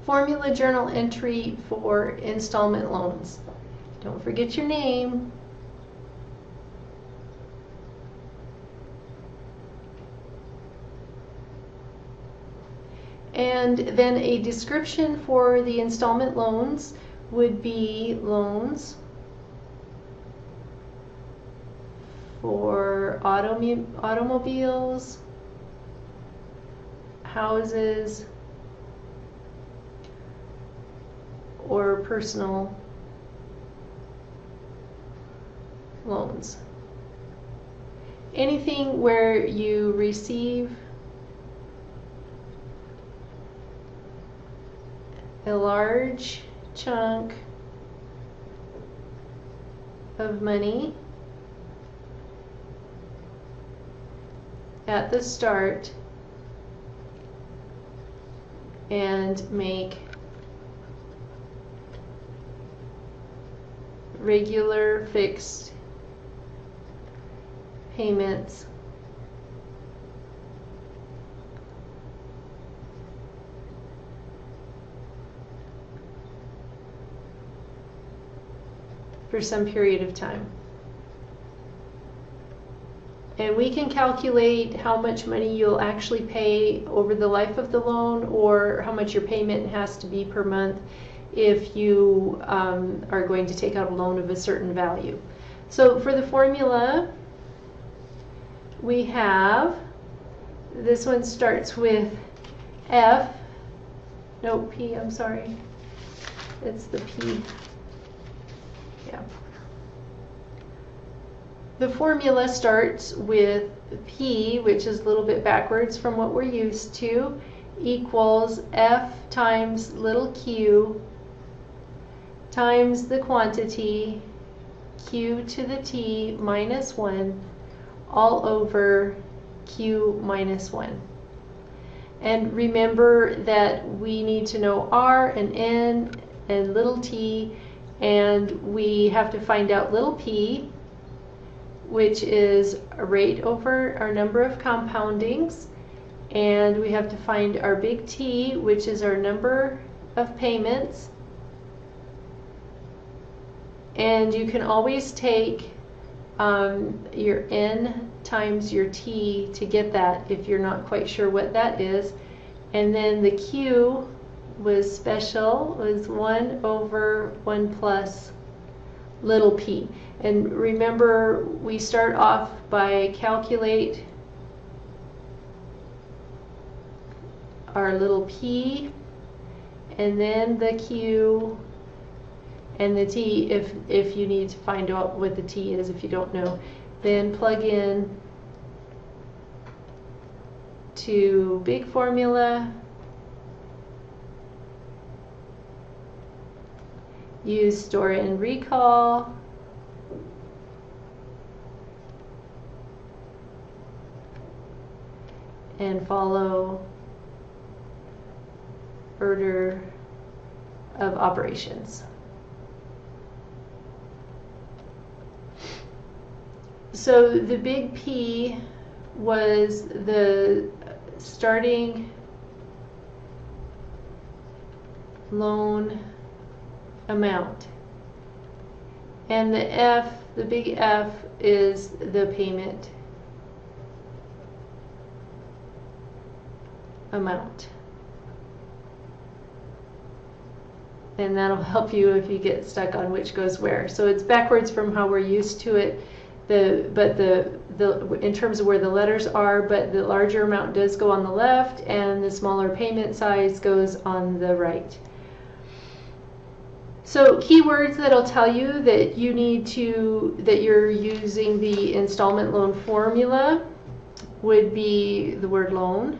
Formula journal entry for installment loans. Don't forget your name. And then a description for the installment loans would be loans for automobiles, houses, or personal loans. Anything where you receive a large chunk of money at the start and make regular fixed payments for some period of time. And we can calculate how much money you'll actually pay over the life of the loan, or how much your payment has to be per month if you are going to take out a loan of a certain value. So for the formula, we have, this one starts with P, I'm sorry. It's the P. Yeah. The formula starts with P, which is a little bit backwards from what we're used to, equals F times little q times the quantity q to the t minus 1 all over q minus 1. And remember that we need to know r and n and little t, and we have to find out little p, which is a rate over our number of compoundings, and we have to find our big T, which is our number of payments. And you can always take your N times your T to get that if you're not quite sure what that is. And then the Q was special, was 1 over 1 plus little p. And remember, we start off by calculate our little p, and then the q, and the t if you need to find out what the t is if you don't know. Then plug in to big formula, use store and recall, and follow order of operations. So the big P was the starting loan amount, and the F, the big F, is the payment amount. And that'll help you if you get stuck on which goes where. So it's backwards from how we're used to it, but in terms of where the letters are, but the larger amount does go on the left and the smaller payment size goes on the right. So keywords that'll tell you that you need to, that you're using the installment loan formula would be the word loan.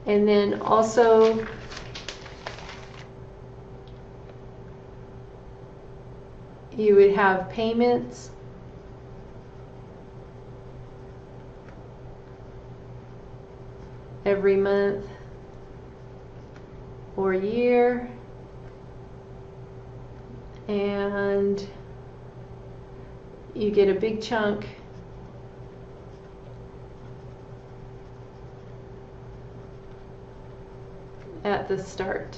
And then also you would have payments, every month or year, and you get a big chunk at the start.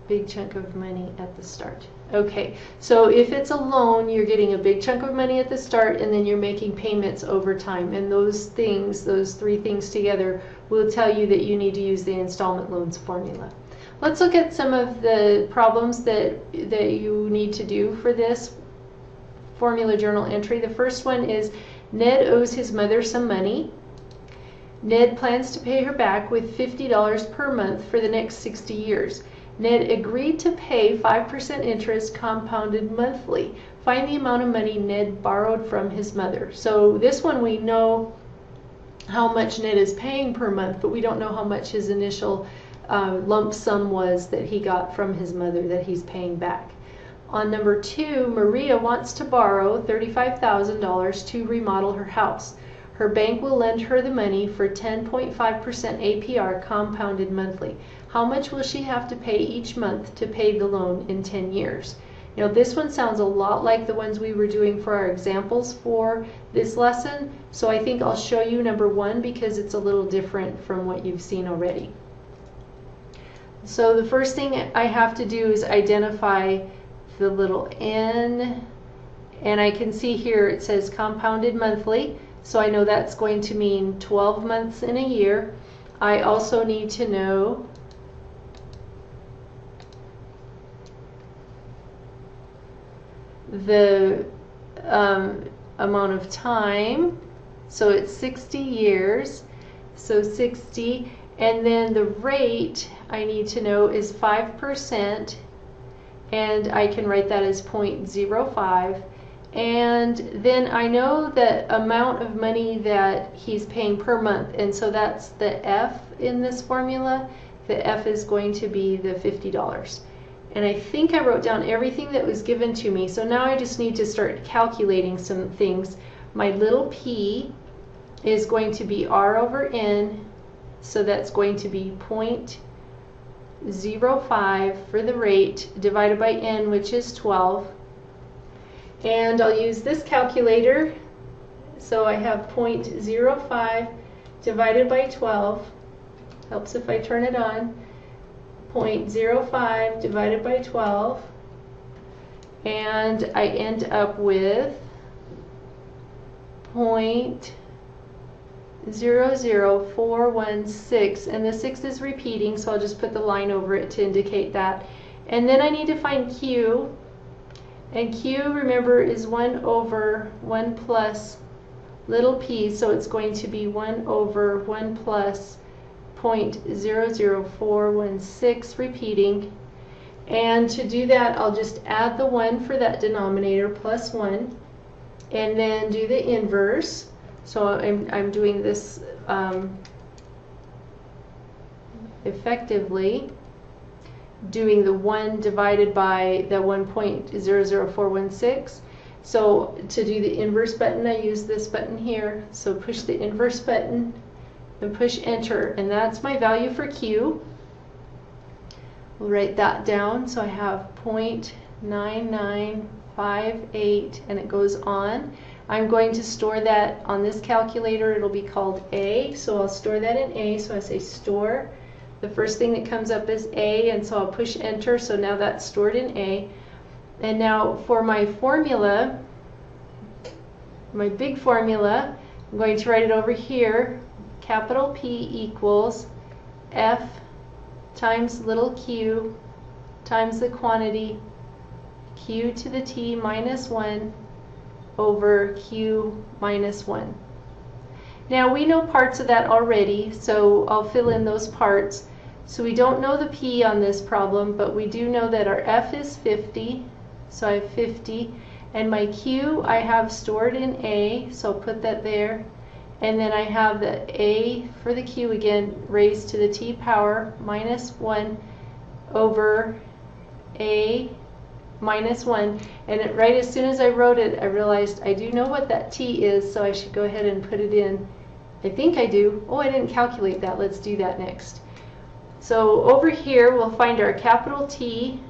Big chunk of money at the start. Okay, so if it's a loan, you're getting a big chunk of money at the start, and then you're making payments over time. And those things, those three things together, will tell you that you need to use the installment loans formula. Let's look at some of the problems that you need to do for this formula journal entry. The first one is Ned owes his mother some money. Ned plans to pay her back with $50 per month for the next 60 years. Ned agreed to pay 5% interest compounded monthly. Find the amount of money Ned borrowed from his mother. So this one we know how much Ned is paying per month, but we don't know how much his initial lump sum was that he got from his mother that he's paying back. On number 2, Maria wants to borrow $35,000 to remodel her house. Her bank will lend her the money for 10.5% APR compounded monthly. How much will she have to pay each month to pay the loan in 10 years? You know, this one sounds a lot like the ones we were doing for our examples for this lesson, so I think I'll show you number 1 because it's a little different from what you've seen already. So the first thing I have to do is identify the little n, and I can see here it says compounded monthly, so I know that's going to mean 12 months in a year. I also need to know the amount of time, so it's 60 years, so 60, and then the rate I need to know is 5%, and I can write that as 0.05. And then I know the amount of money that he's paying per month, and so that's the F in this formula. The F is going to be the $50. And I think I wrote down everything that was given to me, so now I just need to start calculating some things. My little p is going to be R over N, so that's going to be 0.05 for the rate divided by N, which is 12. And I'll use this calculator, so I have 0.05 divided by 12, helps if I turn it on, 0.05 divided by 12, and I end up with 0.00416, and the 6 is repeating, so I'll just put the line over it to indicate that. And then I need to find Q. And Q, remember, is 1 over 1 plus little p, so it's going to be 1 over 1 plus 0.00416, repeating. And to do that, I'll just add the 1 for that denominator, plus 1, and then do the inverse. So I'm doing this effectively, doing the 1 divided by the 1.00416. So to do the inverse button, I use this button here. So push the inverse button and push enter, and that's my value for Q. We'll write that down. So I have 0.9958, and it goes on. I'm going to store that on this calculator. It'll be called A, so I'll store that in A. So I say store. The first thing that comes up is A, and so I'll push enter, so now that's stored in A. And now for my formula, my big formula, I'm going to write it over here. Capital P equals F times little q times the quantity Q to the T minus 1 over Q minus 1. Now we know parts of that already, so I'll fill in those parts. So we don't know the P on this problem, but we do know that our F is 50, so I have 50, and my Q I have stored in A, so I'll put that there, and then I have the A for the Q again raised to the T power minus 1 over A minus 1, and right as soon as I wrote it, I realized I do know what that T is, so I should go ahead and put it in. I think I do. Oh, I didn't calculate that. Let's do that next. So over here we'll find our capital T,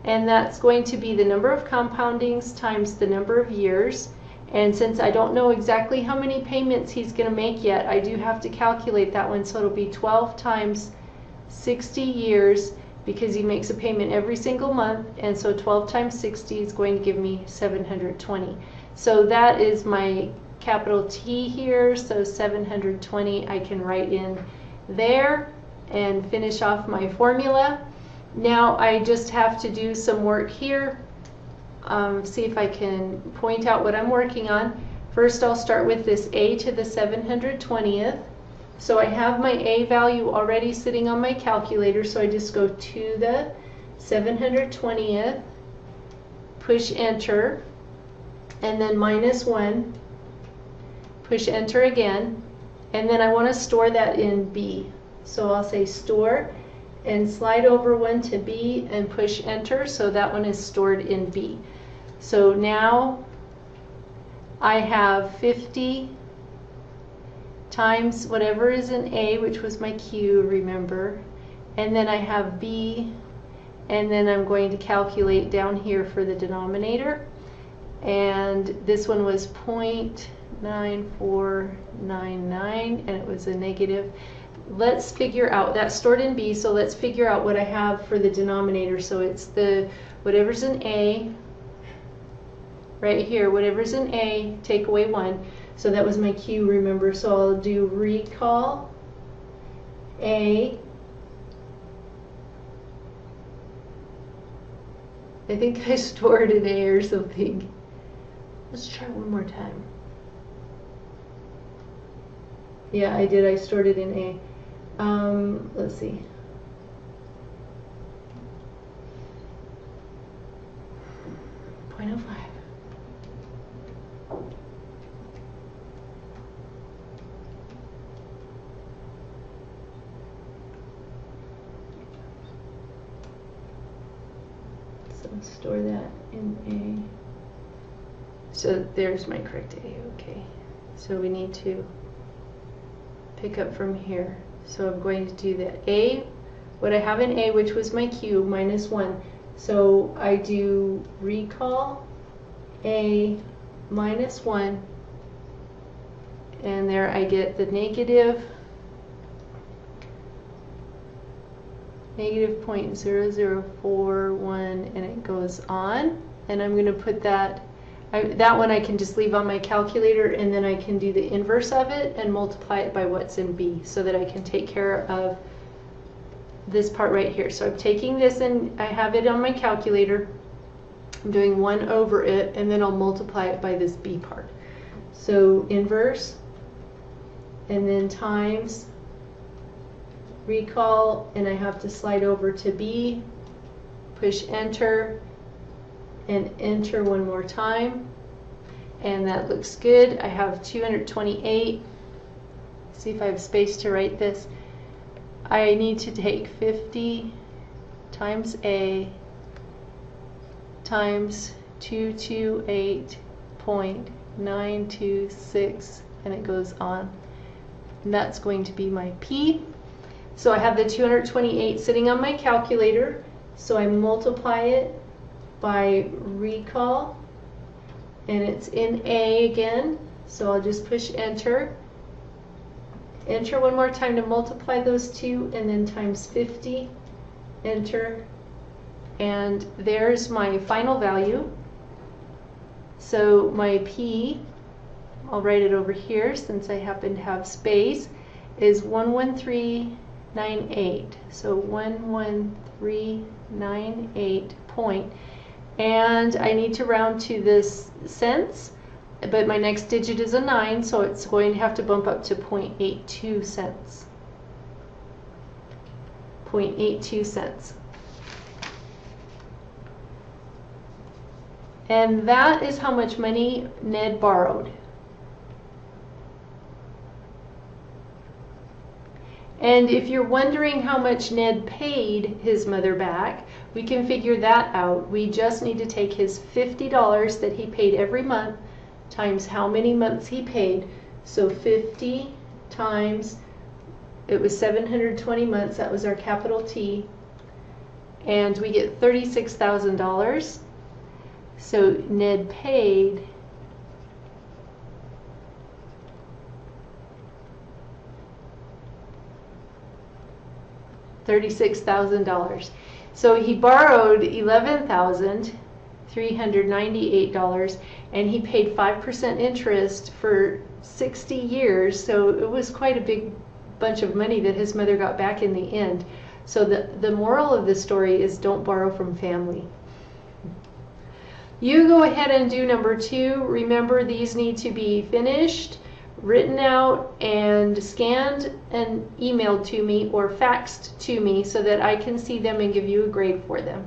and that's going to be the number of compoundings times the number of years, And since I don't know exactly how many payments he's going to make yet, I do have to calculate that one. So it'll be 12 times 60 years, because he makes a payment every single month, and so 12 times 60 is going to give me 720. So that is my capital T here, so 720 I can write in there and finish off my formula. Now I just have to do some work here. See if I can point out what I'm working on. First I'll start with this a to the 720th. So I have my a value already sitting on my calculator, so I just go to the 720th, push enter, and then -1, push enter again, and then I want to store that in B. So I'll say store and slide over one to B and push enter, so that one is stored in B. So now I have 50 times whatever is in A, which was my Q, remember, and then I have B, and then I'm going to calculate down here for the denominator, and this one was 0.9499, and it was a negative. Let's figure out, that's stored in B, so let's figure out what I have for the denominator. So it's the whatever's in A right here, whatever's in A, take away 1. So that was my Q, remember, so I'll do recall A. I think I stored an A or something. Let's try one more time. Yeah, I did, I stored it in A. Let's see. .05. Store that in A. So there's my correct A, okay. So we need to pick up from here. So I'm going to do that. A, what I have in A, which was my Q, -1. So I do recall A -1, and there I get the negative 0.0041, and it goes on, and I'm going to put that, that one I can just leave on my calculator, and then I can do the inverse of it and multiply it by what's in B, so that I can take care of this part right here. So I'm taking this and I have it on my calculator, I'm doing 1 over it, and then I'll multiply it by this B part. So inverse, and then times recall, and I have to slide over to B, push enter, and enter one more time, and that looks good. I have 228. See if I have space to write this. I need to take 50 times A times 228.926, and it goes on, and that's going to be my P. So I have the 228 sitting on my calculator, so I multiply it by recall, and it's in A again, so I'll just push enter, enter one more time to multiply those two, and then times 50, enter, and there's my final value. So my P, I'll write it over here since I happen to have space, is 11398. So 11398 point, and I need to round to this cents, but my next digit is a 9, so it's going to have to bump up to 0.82 cents. 0.82 cents. And that is how much money Ned borrowed. And if you're wondering how much Ned paid his mother back, we can figure that out. We just need to take his $50 that he paid every month times how many months he paid. So 50 times, it was 720 months, that was our capital T, and we get $36,000. So Ned paid $36,000. So he borrowed $11,398 and he paid 5% interest for 60 years. So it was quite a big bunch of money that his mother got back in the end. So the moral of the story is don't borrow from family. You go ahead and do number 2. Remember, these need to be finished, written out, and scanned and emailed to me or faxed to me so that I can see them and give you a grade for them.